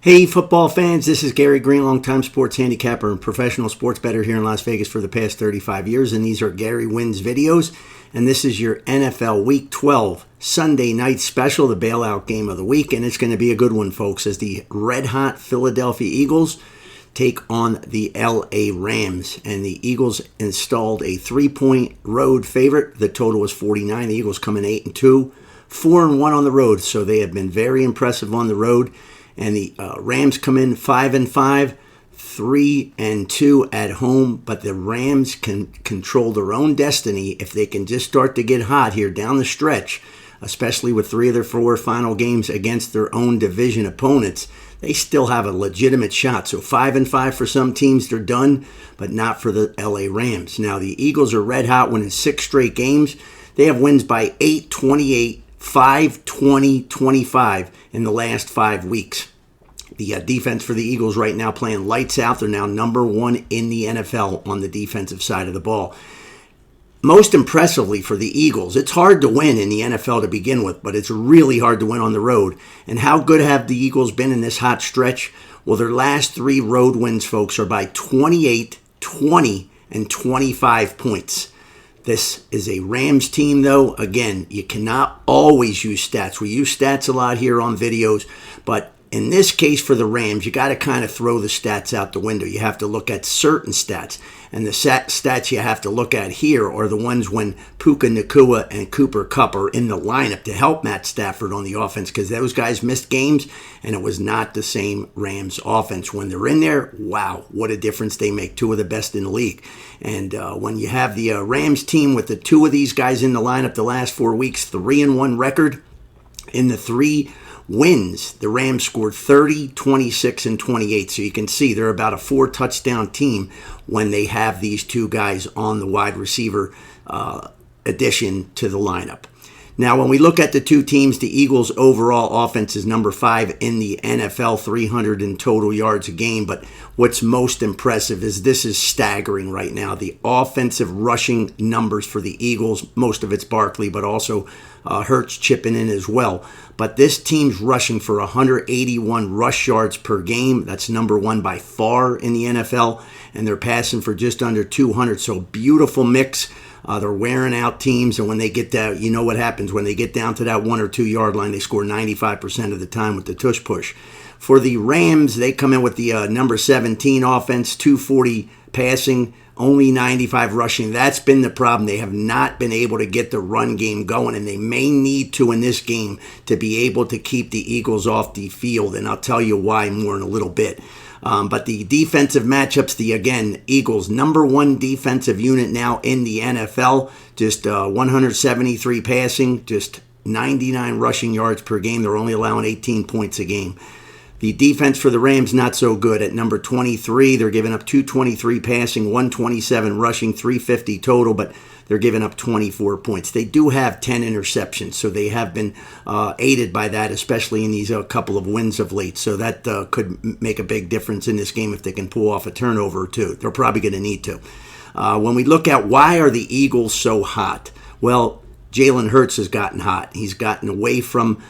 Hey, football fans, this is Gary Greene, longtime sports handicapper and professional sports bettor here in Las Vegas for the past 35 years, and these are Gary Wins videos, and this is your NFL Week 12 Sunday night special, the bailout game of the week, and it's going to be a good one, folks, as the red-hot Philadelphia Eagles take on the LA Rams, and the Eagles installed a 3-point road favorite. The total was 49. The Eagles come in 8-2, 4-1 on the road, so they have been very impressive on the road. And the Rams come in 5-5, 3-2 at home. But the Rams can control their own destiny if they can just start to get hot here down the stretch, especially with 3 of their 4 final games against their own division opponents. They still have a legitimate shot. So 5-5 for some teams, they're done, but not for the LA Rams. Now, the Eagles are red hot, winning 6 straight games. They have wins by 8, 28, 5, 20, 25 in the last 5 weeks. The defense for the Eagles right now playing lights out. They're now number 1 in the NFL on the defensive side of the ball. Most impressively for the Eagles, it's hard to win in the NFL to begin with, but it's really hard to win on the road. And how good have the Eagles been in this hot stretch? Well, their last 3 road wins, folks, are by 28, 20, and 25 points. This is a Rams team, though. Again, you cannot always use stats. We use stats a lot here on videos, but in this case for the Rams, you got to kind of throw the stats out the window. You have to look at certain stats, and the stats you have to look at here are the ones when Puka Nacua and Cooper Kupp are in the lineup to help Matt Stafford on the offense, because those guys missed games, and it was not the same Rams offense. When they're in there, wow, what a difference they make. 2 of the best in the league. And when you have the Rams team with the 2 of these guys in the lineup the last 4 weeks, 3-1 record in the 3 wins, the Rams scored 30, 26, and 28. So you can see they're about a 4-touchdown team when they have these 2 guys on the wide receiver addition to the lineup. Now, when we look at the 2 teams, the Eagles' overall offense is number 5 in the NFL, 300 in total yards a game. But what's most impressive is this is staggering right now. The offensive rushing numbers for the Eagles, most of it's Barkley, but also Hurts chipping in as well. But this team's rushing for 181 rush yards per game. That's number 1 by far in the NFL. And they're passing for just under 200. So beautiful mix. They're wearing out teams, and when they get down, you know what happens. When they get down to that 1 or 2 yard line, they score 95% of the time with the tush push. For the Rams, they come in with the number 17 offense, 240 passing, only 95 rushing. That's been the problem. They have not been able to get the run game going, and they may need to in this game to be able to keep the Eagles off the field, and I'll tell you why more in a little bit. But the defensive matchups, again, Eagles, number 1 defensive unit now in the NFL, just 173 passing, just 99 rushing yards per game. They're only allowing 18 points a game. The defense for the Rams, not so good. At number 23, they're giving up 223 passing, 127 rushing, 350 total, but they're giving up 24 points. They do have 10 interceptions, so they have been aided by that, especially in these couple of wins of late. So that could make a big difference in this game if they can pull off a turnover or 2. They're probably going to need to. When we look at why are the Eagles so hot, well, Jalen Hurts has gotten hot. He's gotten away from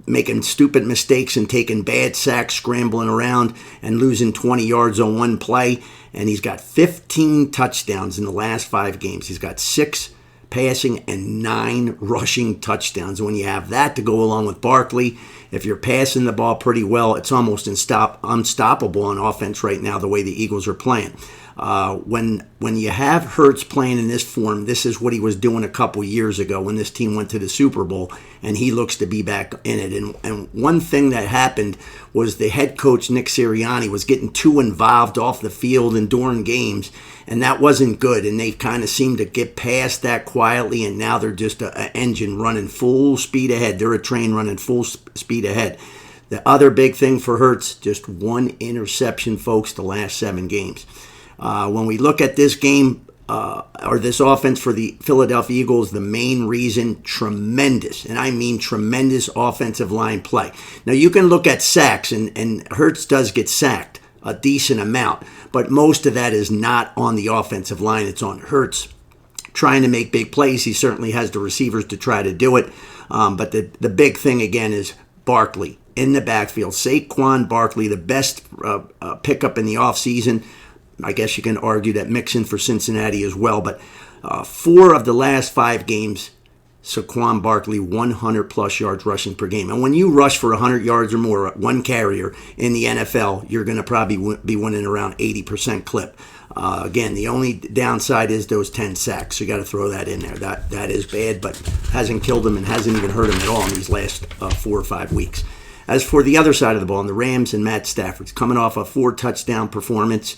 making stupid mistakes and taking bad sacks, scrambling around and losing 20 yards on one play. And he's got 15 touchdowns in the last 5 games. He's got 6 passing and 9 rushing touchdowns. And when you have that to go along with Barkley, if you're passing the ball pretty well, it's almost unstoppable on offense right now, the way the Eagles are playing. When you have Hurts playing in this form, this is what he was doing a couple years ago when this team went to the Super Bowl, and he looks to be back in it. And one thing that happened was the head coach, Nick Sirianni, was getting too involved off the field and during games, and that wasn't good. And they kind of seemed to get past that quietly, and now they're just an engine running full speed ahead. They're a train running full speed ahead. The other big thing for Hurts, just 1 interception, folks, the last 7 games. When we look at this game, or this offense for the Philadelphia Eagles, the main reason, tremendous, and I mean tremendous offensive line play. Now, you can look at sacks, and Hurts does get sacked a decent amount, but most of that is not on the offensive line. It's on Hurts trying to make big plays. He certainly has the receivers to try to do it, but the big thing, again, is Barkley. in the backfield. Saquon Barkley, the best pickup in the offseason. I guess you can argue that Mixon for Cincinnati as well, but 4 of the last 5 games, Saquon Barkley 100-plus yards rushing per game. And when you rush for 100 yards or more, one carrier in the NFL, you're going to probably be winning around 80% clip. Again, the only downside is those 10 sacks. So you got to throw that in there. That is bad, but hasn't killed him and hasn't even hurt him at all in these last 4 or 5 weeks. As for the other side of the ball, and the Rams and Matt Stafford's coming off a 4-touchdown performance.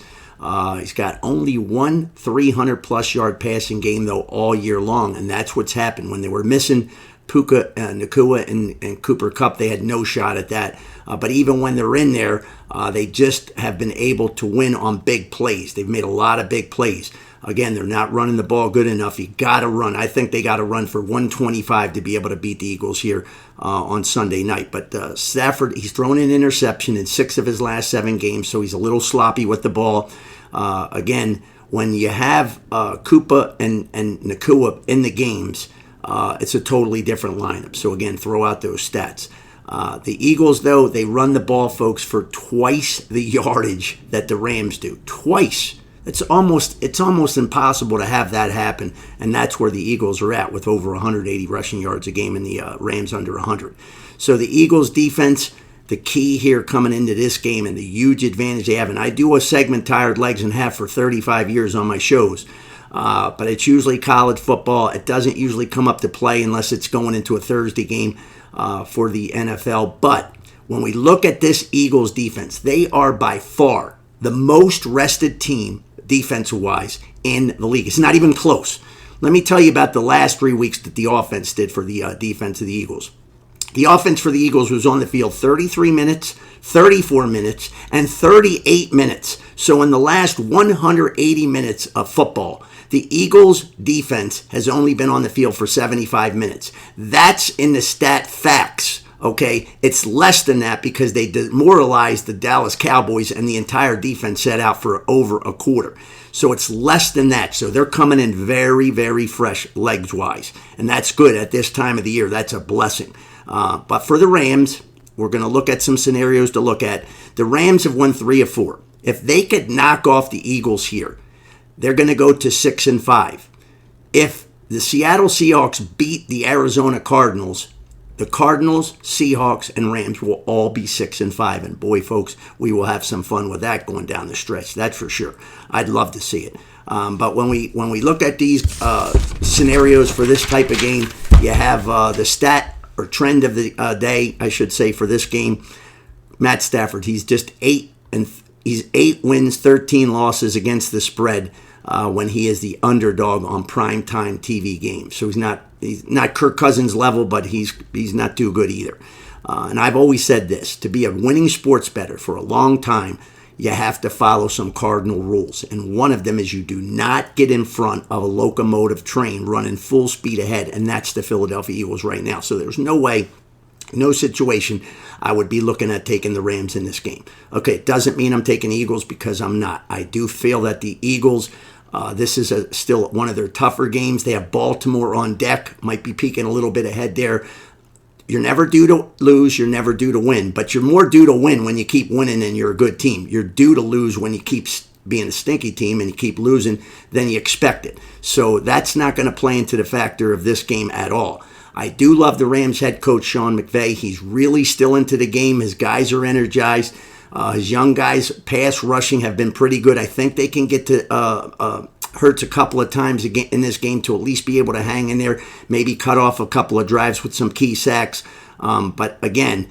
He's got only one 300-plus yard passing game, though, all year long, and that's what's happened. When they were missing Puka, Nakua, and Cooper Kupp, they had no shot at that. But even when they're in there, they just have been able to win on big plays. They've made a lot of big plays. Again, they're not running the ball good enough. You got to run. I think they got to run for 125 to be able to beat the Eagles here on Sunday night. But Stafford, he's thrown an interception in 6 of his last 7 games, so he's a little sloppy with the ball. Again, when you have Koopa and Nakua in the games, it's a totally different lineup. So again, throw out those stats. The Eagles, though, they run the ball, folks, for twice the yardage that the Rams do. Twice. It's almost impossible to have that happen, and that's where the Eagles are at with over 180 rushing yards a game and the Rams under 100. So the Eagles defense, the key here coming into this game and the huge advantage they have, and I do a segment Tired Legs and have for 35 years on my shows, but it's usually college football. It doesn't usually come up to play unless it's going into a Thursday game for the NFL. But when we look at this Eagles defense, they are by far the most rested team defensive-wise in the league. It's not even close. Let me tell you about the last 3 weeks that the offense did for the defense of the Eagles. The offense for the Eagles was on the field 33 minutes, 34 minutes, and 38 minutes. So in the last 180 minutes of football, the Eagles' defense has only been on the field for 75 minutes. That's in the stat facts. Okay, it's less than that because they demoralized the Dallas Cowboys and the entire defense set out for over a quarter. So it's less than that. So they're coming in very, very fresh legs-wise. And that's good at this time of the year. That's a blessing. But for the Rams, we're going to look at some scenarios to look at. The Rams have won 3 of 4. If they could knock off the Eagles here, they're going to go to 6-5. If the Seattle Seahawks beat the Arizona Cardinals, the Cardinals, Seahawks, and Rams will all be 6-5. And boy, folks, we will have some fun with that going down the stretch. That's for sure. I'd love to see it. But when we look at these scenarios for this type of game, you have the stat or trend of the day, I should say, for this game. Matt Stafford, he's just 8 wins, 13 losses against the spread when he is the underdog on primetime TV games. So he's not Kirk Cousins level, but he's not too good either. And I've always said this, to be a winning sports bettor for a long time, you have to follow some cardinal rules. And one of them is you do not get in front of a locomotive train running full speed ahead, and that's the Philadelphia Eagles right now. So there's no way, no situation I would be looking at taking the Rams in this game. Okay, it doesn't mean I'm taking the Eagles because I'm not. I do feel that the Eagles, this is still one of their tougher games. They have Baltimore on deck, might be peeking a little bit ahead there. You're never due to lose, you're never due to win, but you're more due to win when you keep winning and you're a good team. You're due to lose when you keep being a stinky team and you keep losing than you expected. So that's not going to play into the factor of this game at all. I do love the Rams head coach, Sean McVay. He's really still into the game. His guys are energized. His young guys, pass rushing, have been pretty good. I think they can get to Hurts a couple of times in this game to at least be able to hang in there, maybe cut off a couple of drives with some key sacks. But again,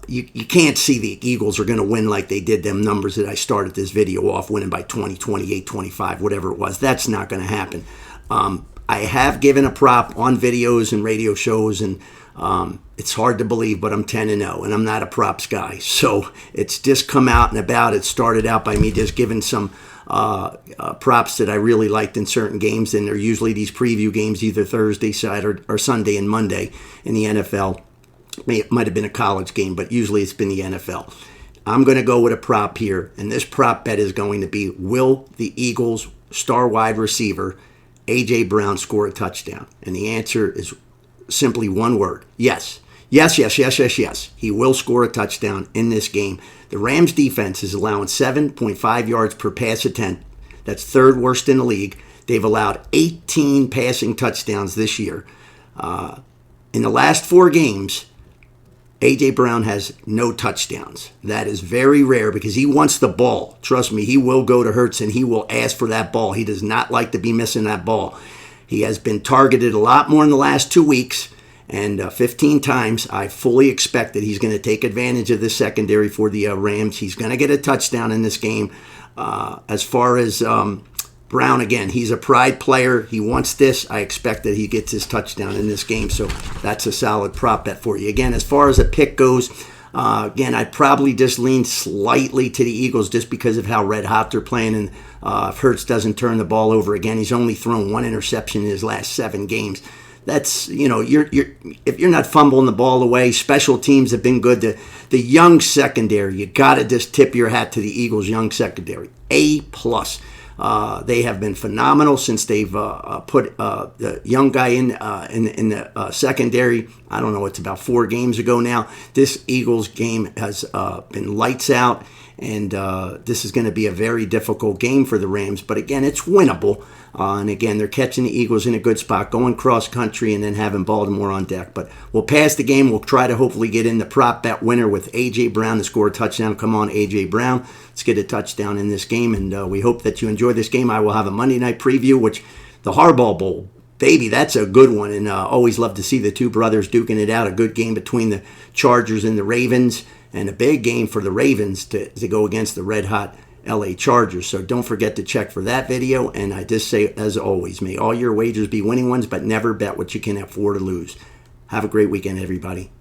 you can't see the Eagles are going to win like they did them numbers that I started this video off, winning by 20, 28, 25, whatever it was. That's not going to happen. I have given a prop on videos and radio shows, and it's hard to believe, but I'm 10-0, and I'm not a props guy. So it's just come out and about. It started out by me just giving some props that I really liked in certain games, and they're usually these preview games, either Thursday, Saturday, or Sunday and Monday in the NFL. It might have been a college game, but usually it's been the NFL. I'm going to go with a prop here, and this prop bet is going to be, will the Eagles star wide receiver A.J. Brown score a touchdown? And the answer is simply one word: yes. Yes. He will score a touchdown in this game. The Rams defense is allowing 7.5 yards per pass attempt. That's third worst in the league. They've allowed 18 passing touchdowns this year. In the last 4 games, A.J. Brown has no touchdowns. That is very rare because he wants the ball. Trust me, he will go to Hurts and he will ask for that ball. He does not like to be missing that ball. He has been targeted a lot more in the last 2 weeks, and 15 times. I fully expect that he's going to take advantage of this secondary for the Rams. He's going to get a touchdown in this game. As far as Brown, again, he's a pride player. He wants this. I expect that he gets his touchdown in this game, so that's a solid prop bet for you. Again, as far as a pick goes, again, I'd probably just lean slightly to the Eagles just because of how red hot they're playing, and if Hurts doesn't turn the ball over again, he's only thrown 1 interception in his last 7 games. That's, if you're not fumbling the ball away, special teams have been good. The young secondary, you got to just tip your hat to the Eagles' young secondary. A+. They have been phenomenal since they've put the young guy in the secondary. I don't know, it's about 4 games ago now. This Eagles game has been lights out, and this is going to be a very difficult game for the Rams. But again, it's winnable. And again, they're catching the Eagles in a good spot, going cross country, and then having Baltimore on deck. But we'll pass the game. We'll try to hopefully get in the prop bet winner with A.J. Brown to score a touchdown. Come on, A.J. Brown. Let's get a touchdown in this game, and we hope that you enjoy this game. I will have a Monday night preview, which the Harbaugh Bowl, baby, that's a good one. And always love to see the two brothers duking it out. A good game between the Chargers and the Ravens, and a big game for the Ravens to go against the red-hot LA Chargers. So don't forget to check for that video. And I just say, as always, may all your wagers be winning ones, but never bet what you can afford to lose. Have a great weekend, everybody.